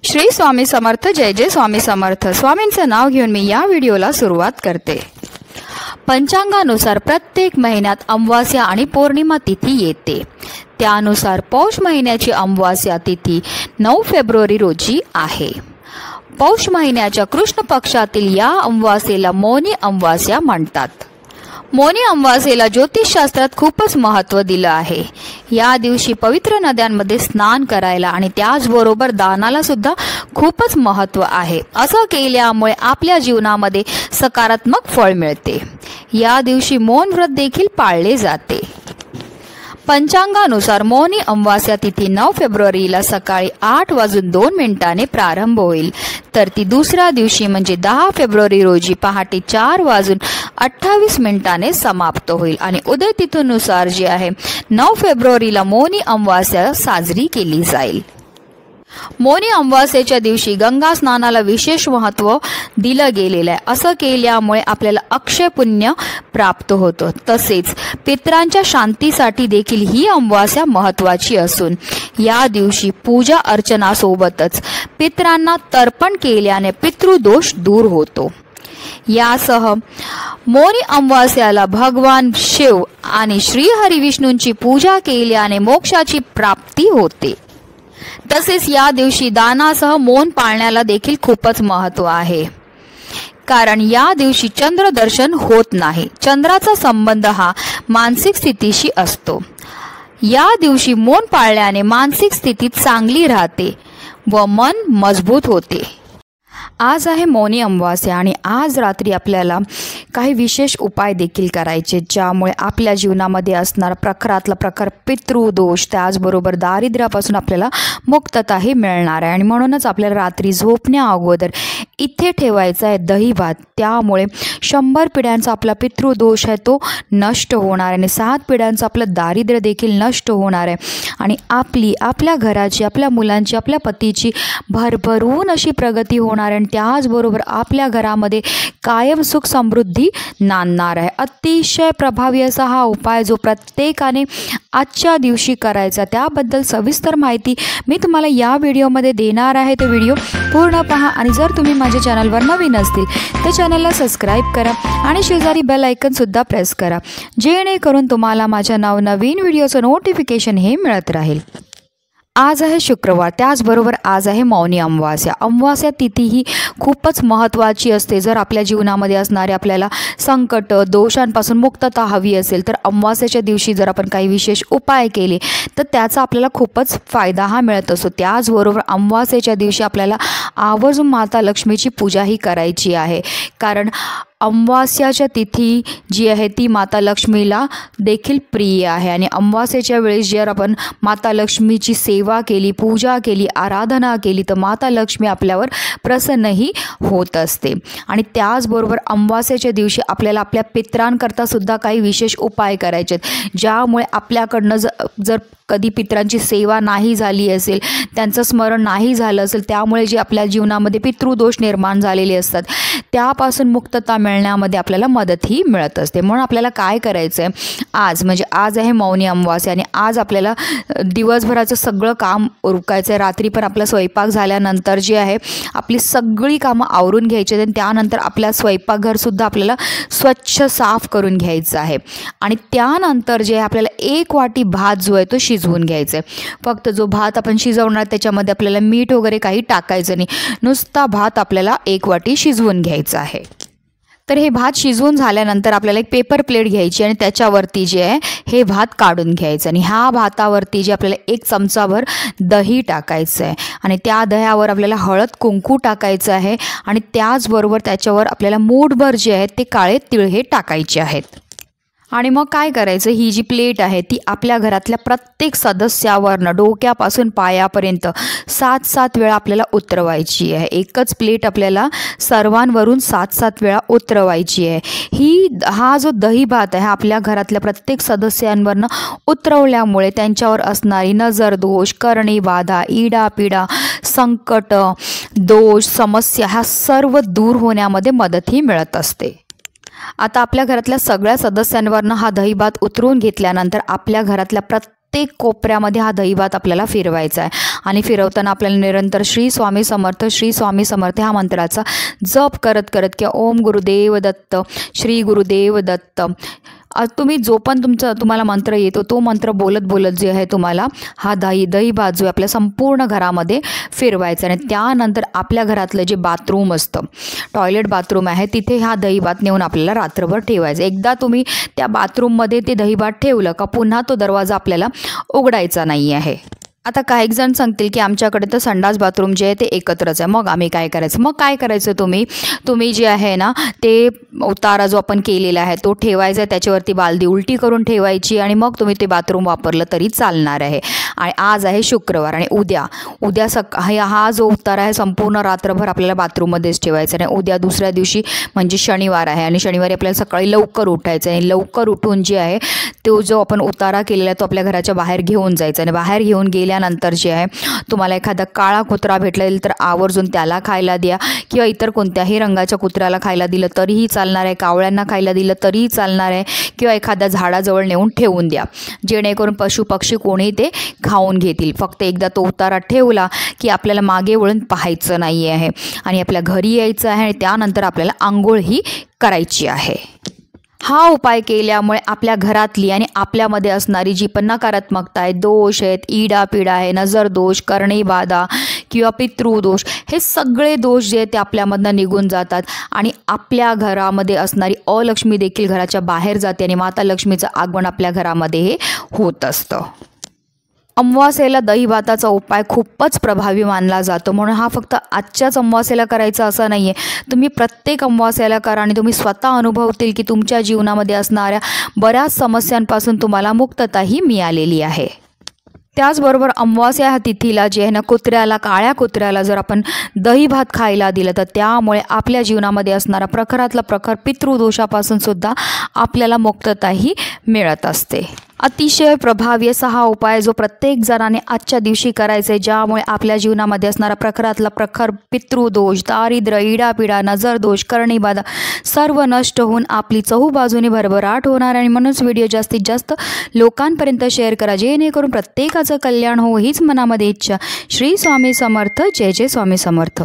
श्री स्वामी समर्थ. जय जय स्वामी समर्थ. स्वामींचं नाव घेऊन मी या व्हिडिओला सुरुवात करते. पंचांगानुसार प्रत्येक महिन्यात अमावास्या आणि पौर्णिमा तिथी येते. त्यानुसार पौष महिन्याची अमावास्या तिथी 9 फेब्रुवारी रोजी आहे. पौष महिन्याच्या कृष्ण पक्षातील या अमावास्येला मौनी अमावास्या म्हणतात. मौनी अमावास्येला ज्योतिषशास्त्रात खूपच महत्त्व दिलं आहे. या दिवशी पवित्र नद्यांमध्ये स्नान करायला आणि त्याचबरोबर दानाला सुद्धा खूपच महत्त्व आहे. असं केल्यामुळे आपल्या जीवनामध्ये सकारात्मक फळ मिळते. या दिवशी मौन व्रत देखील पाळले जाते. पंचांगानुसार मौनी अमावास्या तिथी 9 फेब्रुवारीला सकाळी 8:02 प्रारंभ होईल, तर ती दुसऱ्या दिवशी म्हणजे 10 फेब्रुवारी रोजी पहाटे 4:28 समाप्त होईल. आणि उदय तिथीनुसार जे आहे 9 फेब्रुवारीला मौनी अमावास्या साजरी केली जाईल. मौनी अमावास्येच्या दिवशी गंगा स्नानाला विशेष महत्त्व दिलं गेलेलं आहे. असं केल्यामुळे आपल्याला अक्षय पुण्य प्राप्त होतं. तसेच पितरांच्या शांतीसाठी देखील ही अमावास्या महत्त्वाची असून या दिवशी पूजा अर्चनासोबतच पितरांना तर्पण केल्याने पितृदोष दूर होतो. यासह मौनी अमावास्याला भगवान शिव आणि श्री हरिविष्णूंची पूजा केल्याने मोक्षाची प्राप्ती होते. तसेच या दिवशी दानासह मौन पाळण्याला देखील खूपच महत्त्व आहे, कारण या दिवशी चंद्र दर्शन होत नाही. चंद्राचा संबंध हा मानसिक स्थितीशी असतो. या दिवशी मौन पाळल्याने मानसिक स्थिती चांगली राहते व मन मजबूत होते. आज आहे मौनी अमावास्या आणि आज रात्री आपल्याला काही विशेष उपाय देखील करायचे, ज्यामुळे आपल्या जीवनामध्ये असणारा प्रखरातला प्रखर पितृदोष त्याचबरोबर दारिद्र्यापासून आपल्याला मुक्तताही मिळणार आहे. आणि म्हणूनच आपल्याला रात्री झोपण्या अगोदर इथे ठेवायचा आहे दही भात. त्यामुळे 100 पिढ्यांचा आपला पितृदोष आहे तो नष्ट होणार आहे आणि 7 पिढ्यांचं आपलं दारिद्र्य देखील नष्ट होणार आहे. आणि आपल्या घराची, आपल्या मुलांची, आपल्या पतीची भरभरून अशी प्रगती होणार आहे. त्याचबरोबर आपल्या घरामध्ये कायम सुख समृद्धी नांदणार आहे. अतिशय प्रभावी असा हा उपाय जो प्रत्येकाने आजच्या दिवशी करायचा, त्याबद्दल सविस्तर माहिती मी तुम्हाला या व्हिडिओमध्ये देणार आहे. तो व्हिडिओ पूर्ण पहा. आणि जर तुम्ही माझ्या चॅनलवर नवीन असतील तर चॅनलला सबस्क्राईब करा आणि शेजारी बेल आयकन सुद्धा प्रेस करा, जेणेकरून तुम्हाला माझ्या नवीन व्हिडिओचं नोटिफिकेशन हे मिळत राहील. आज आहे शुक्रवार, त्याचबरोबर आज आहे मौनी अमावास्या. अमावास्या तिथी ही खूपच महत्त्वाची असते. जर आपल्या जीवनामध्ये असणारे आपल्याला संकट दोषांपासून मुक्तता हवी असेल तर अमावास्याच्या दिवशी जर आपण काही विशेष उपाय केले तर त्याचा आपल्याला खूपच फायदा हा मिळत असतो. त्याचबरोबर अमावास्याच्या दिवशी आपल्याला आवर्जून माता लक्ष्मीची पूजाही करायची आहे, कारण अमावास्याच्या तिथी जी आहे ती माता लक्ष्मीला देखील प्रिय आहे. आणि अमावास्येच्या वेळेस जर आपण माता लक्ष्मीची सेवा केली, पूजा केली, आराधना केली तर माता लक्ष्मी आपल्यावर प्रसन्नही होत असते. आणि त्याचबरोबर अमावास्येच्या दिवशी आपल्याला आपल्या पितरांकरता सुद्धा काही विशेष उपाय करायचे आहेत, ज्यामुळे आपल्याकडनं जर कधी पितरांची सेवा नाही झाली असेल, त्यांचं स्मरण नाही झालं असेल, त्यामुळे जे आपल्या जीवनामध्ये पितृदोष निर्माण झालेले असतात त्यापासून मुक्तता मिळण्यामध्ये आपल्याला मदतही मिळत असते. म्हणून आपल्याला काय करायचं आहे, आज आहे मौनी अमावास्या आणि आज आपल्याला दिवसभराचं सगळं काम उरकायचं आहे. रात्री पण आपला स्वयंपाक झाल्यानंतर जे आहे आपली सगळी कामं आवरून घ्यायची आहेत आणि त्यानंतर आपल्या स्वयंपाकघरसुद्धा आपल्याला स्वच्छ साफ करून घ्यायचं आहे. आणि त्यानंतर जे आहे आपल्याला 1 वाटी भात जो आहे तो शिजवून घ्यायचं आहे. फक्त जो भात आपण शिजवणार त्याच्यामध्ये आपल्याला मीठ वगैरे काही टाकायचं नाही, नुसता भात आपल्याला 1 वाटी शिजवून घ्यायचा आहे. तर हे भात शिजवून झाल्यानंतर आपल्याला एक पेपर प्लेट घ्यायची आणि त्याच्यावरती जे आहे हे भात काढून घ्यायचं आणि ह्या भातावरती जे आपल्याला 1 चमचाभर दही टाकायचं आहे आणि त्या दह्यावर आपल्याला हळद कुंकू टाकायचं आहे आणि त्याचबरोबर त्याच्यावर आपल्याला मूठभर जे आहेत ते काळे तिळ हे टाकायचे आहेत. आणि मग काय करायचं, ही जी प्लेट आहे ती आपल्या घरातल्या प्रत्येक सदस्यावरनं डोक्यापासून पायापर्यंत 7 वेळा आपल्याला उतरवायची आहे. एकच प्लेट आपल्याला सर्वांवरून 7 वेळा उतरवायची आहे. हा जो दही भात आहे आपल्या घरातल्या प्रत्येक सदस्यांवरनं उतरवल्यामुळे त्यांच्यावर असणारी नजर दोष, करणी बाधा, इडापिडा, संकट, दोष, समस्या ह्या सर्व दूर होण्यामध्ये मदतही मिळत असते. आता आपल्या घरातल्या सगळ्या सदस्यांवरनं हा दही भात उतरवून घेतल्यानंतर आपल्या घरातल्या प्रत्येक कोपऱ्यामध्ये हा दहीभात आपल्याला फिरवायचा आहे आणि फिरवताना आपल्याला निरंतर श्री स्वामी समर्थ श्री स्वामी समर्थ ह्या मंत्राचा जप करत करत किंवा ओम गुरुदेव दत्त श्री गुरुदेव दत्त तुम्ही जो पण तुम्हाला मंत्र येतो तो मंत्र बोलत बोलत जे आहे तुम्हाला हा दहीभात जो आपल्या संपूर्ण घरामध्ये फिरवायचा आणि त्यानंतर आपल्या घरातलं जे बाथरूम असतं टॉयलेट बाथरूम आहे तिथे हा दहीभात नेऊन आपल्याला रात्रभर ठेवायचं. एकदा तुम्ही त्या बाथरूममध्ये ते दहीभात ठेवलं का पुन्हा तो दरवाजा आपल्याला उघडायचा नाही आहे. आता काही जण सांगतील की आमच्याकडे तर संडास बाथरूम जे आहे ते एकत्रच आहे, मग आम्ही काय करायचं? मग काय करायचं तुम्ही जे आहे ना ते उतारा जो आपण केलेला आहे तो ठेवायचा, त्याच्यावरती बालदी उलटी करून ठेवायची आणि मग तुम्ही ते बाथरूम वापरलं तरी चालणार आहे. आणि आज आहे शुक्रवार आणि उद्या हा जो उतारा आहे संपूर्ण रात्रभर आपल्याला बाथरूममध्येच ठेवायचा आणि उद्या दुसऱ्या दिवशी म्हणजे शनिवार आहे आणि शनिवारी आपल्याला सकाळी लवकर उठायचं आहे. लवकर उठून जे आहे तो जो आपण उतारा केलेला आहे तो आपल्या घराच्या बाहेर घेऊन जायचा आणि बाहेर घेऊन गेल्यानंतर जे आहे तुम्हाला एखादा काळा कुत्रा भेटला तर आवर्जून त्याला खायला द्या किंवा इतर कोणत्याही रंगाच्या कुत्र्याला खायला दिलं तरीही चालणार आहे, कावळ्यांना खायला दिलं तरीही चालणार आहे किंवा एखाद्या झाडाजवळ नेऊन ठेवून द्या जेणेकरून पशु पक्षी कोणी ते खाऊन घेतील. फक्त एकदा तो उतारा ठेवला की आपल्याला मागे वळून पाहायचं नाही आहे आणि आपल्या घरी यायचं आहे आणि त्यानंतर आपल्याला आंघोळही करायची आहे. हा उपाय केल्यामुळे आपल्या घरातली आणि आपल्यामध्ये असणारी जी पण नकारात्मकता आहे, दोष आहेत, इडापिडा आहे, नजर दोष, करणी बाधा किंवा पितृदोष, हे सगळे दोष जे आहेत ते आपल्यामधनं निघून जातात आणि आपल्या घरामध्ये असणारी अलक्ष्मी देखील घराच्या बाहेर जाते आणि माता लक्ष्मीचं आगमन आपल्या घरामध्ये हे होत असतं. अमावास्येला दहीभाताचा उपाय खूपच प्रभावी मानला जातो, म्हणून हा फक्त आजच्याच अमावास्येला करायचा असं नाही आहे. तुम्ही प्रत्येक अमावास्येला करा आणि तुम्ही स्वतः अनुभवतील की तुमच्या जीवनामध्ये असणाऱ्या बऱ्याच समस्यांपासून तुम्हाला मुक्तताही मिळालेली आहे. त्याचबरोबर अमावास्या ह्या तिथीला जे आहे ना काळ्या कुत्र्याला जर आपण दहीभात खायला दिलं तर त्यामुळे आपल्या जीवनामध्ये असणारा प्रखरातला प्रखर पितृदोषापासून सुद्धा आपल्याला मुक्तताही मिळत असते. अतिशय प्रभावी असा हा उपाय जो प्रत्येक जणाने आजच्या दिवशी करायचा आहे, ज्यामुळे आपल्या जीवनामध्ये असणारा प्रखरातला प्रखर पितृदोष, दारिद्र्य, इडापिडा, नजर दोष, करणीबाधा सर्व नष्ट होऊन आपली चहूबाजूने भरभराट होणार. आणि म्हणूनच व्हिडिओ जास्तीत जास्त लोकांपर्यंत शेअर करा जेणेकरून प्रत्येकाचं कल्याण हो हीच मनामध्ये इच्छा. श्री स्वामी समर्थ. जय जय स्वामी समर्थ.